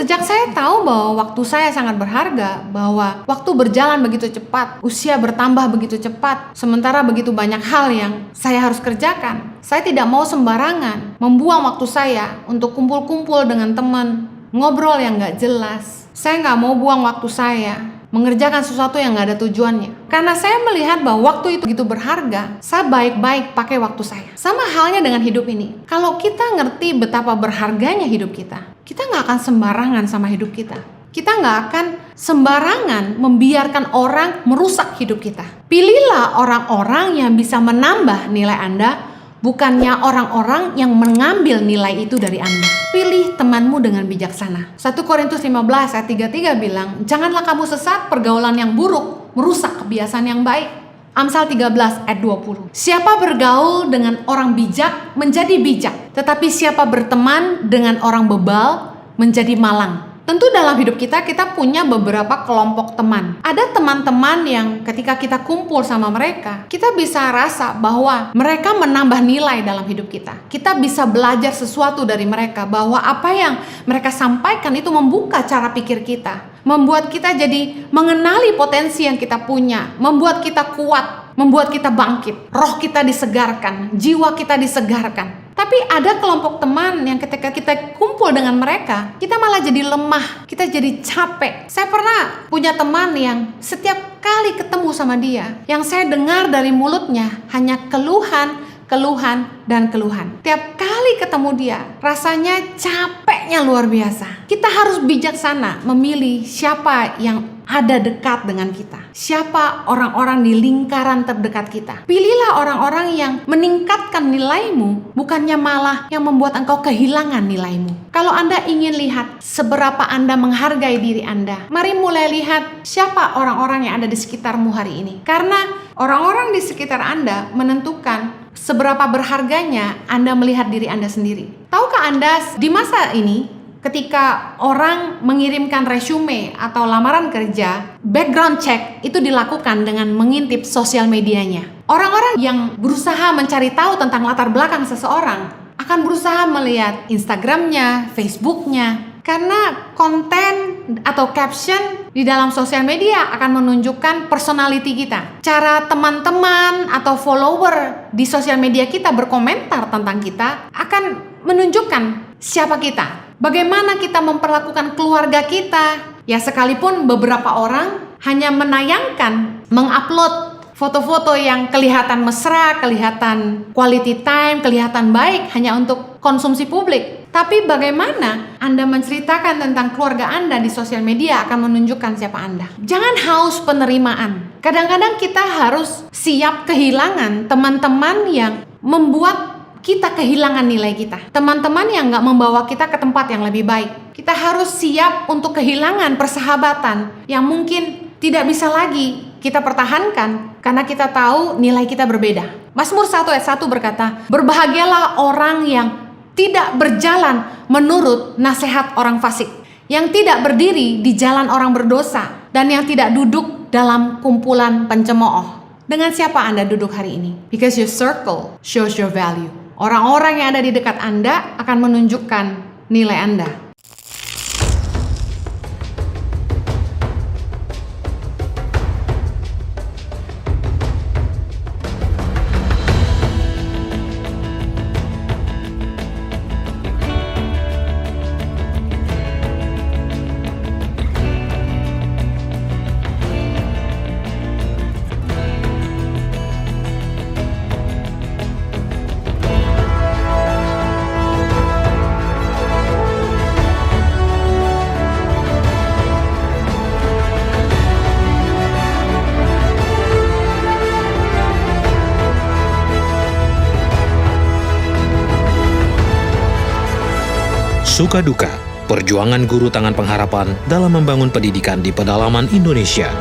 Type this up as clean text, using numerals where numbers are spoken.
Sejak saya tahu bahwa waktu saya sangat berharga, bahwa waktu berjalan begitu cepat, usia bertambah begitu cepat, sementara begitu banyak hal yang saya harus kerjakan, saya tidak mau sembarangan membuang waktu saya untuk kumpul-kumpul dengan teman, ngobrol yang gak jelas. Saya gak mau buang waktu saya mengerjakan sesuatu yang gak ada tujuannya. Karena saya melihat bahwa waktu itu begitu berharga, saya baik-baik pakai waktu saya. Sama halnya dengan hidup ini. Kalau kita ngerti betapa berharganya hidup kita gak akan sembarangan sama hidup kita. Kita gak akan sembarangan membiarkan orang merusak hidup kita. Pilihlah orang-orang yang bisa menambah nilai Anda, bukannya orang-orang yang mengambil nilai itu dari Anda. Pilih temanmu dengan bijaksana. 1 Korintus 15 ayat 33 bilang, janganlah kamu sesat, pergaulan yang buruk merusak kebiasaan yang baik. Amsal 13 ayat 20. Siapa bergaul dengan orang bijak menjadi bijak, tetapi siapa berteman dengan orang bebal menjadi malang. Tentu dalam hidup kita punya beberapa kelompok teman. Ada teman-teman yang ketika kita kumpul sama mereka, kita bisa rasa bahwa mereka menambah nilai dalam hidup kita. Kita bisa belajar sesuatu dari mereka, bahwa apa yang mereka sampaikan itu membuka cara pikir kita, membuat kita jadi mengenali potensi yang kita punya, membuat kita kuat, membuat kita bangkit, roh kita disegarkan, jiwa kita disegarkan. Tapi ada kelompok teman yang ketika kita kumpul dengan mereka, kita malah jadi lemah, kita jadi capek. Saya pernah punya teman yang setiap kali ketemu sama dia, yang saya dengar dari mulutnya hanya keluhan, dan keluhan. Tiap kali ketemu dia, rasanya capeknya luar biasa. Kita harus bijaksana memilih siapa yang ada dekat dengan kita. Siapa orang-orang di lingkaran terdekat kita. Pilihlah orang-orang yang meningkatkan nilaimu, bukannya malah yang membuat engkau kehilangan nilaimu. Kalau Anda ingin lihat seberapa Anda menghargai diri Anda, mari mulai lihat siapa orang-orang yang ada di sekitarmu hari ini. Karena orang-orang di sekitar Anda menentukan seberapa berharganya Anda melihat diri Anda sendiri. Tahukah Anda di masa ini, ketika orang mengirimkan resume atau lamaran kerja, background check itu dilakukan dengan mengintip sosial medianya. Orang-orang yang berusaha mencari tahu tentang latar belakang seseorang akan berusaha melihat Instagramnya, Facebooknya, karena konten atau caption di dalam sosial media akan menunjukkan personality kita. Cara teman-teman atau follower di sosial media kita berkomentar tentang kita akan menunjukkan siapa kita. Bagaimana kita memperlakukan keluarga kita. Ya, sekalipun beberapa orang hanya menayangkan, mengupload foto-foto yang kelihatan mesra, kelihatan quality time, kelihatan baik hanya untuk konsumsi publik. Tapi bagaimana Anda menceritakan tentang keluarga Anda di sosial media akan menunjukkan siapa Anda. Jangan haus penerimaan. Kadang-kadang kita harus siap kehilangan teman-teman yang membuat kita kehilangan nilai kita. Teman-teman yang gak membawa kita ke tempat yang lebih baik. Kita harus siap untuk kehilangan persahabatan yang mungkin tidak bisa lagi kita pertahankan karena kita tahu nilai kita berbeda. Mazmur 1 ayat 1 berkata, berbahagialah orang yang tidak berjalan menurut nasihat orang fasik, yang tidak berdiri di jalan orang berdosa, dan yang tidak duduk dalam kumpulan pencemooh. Dengan siapa Anda duduk hari ini? Because your circle shows your value. Orang-orang yang ada di dekat Anda akan menunjukkan nilai Anda. Suka duka, perjuangan guru tangan pengharapan dalam membangun pendidikan di pedalaman Indonesia.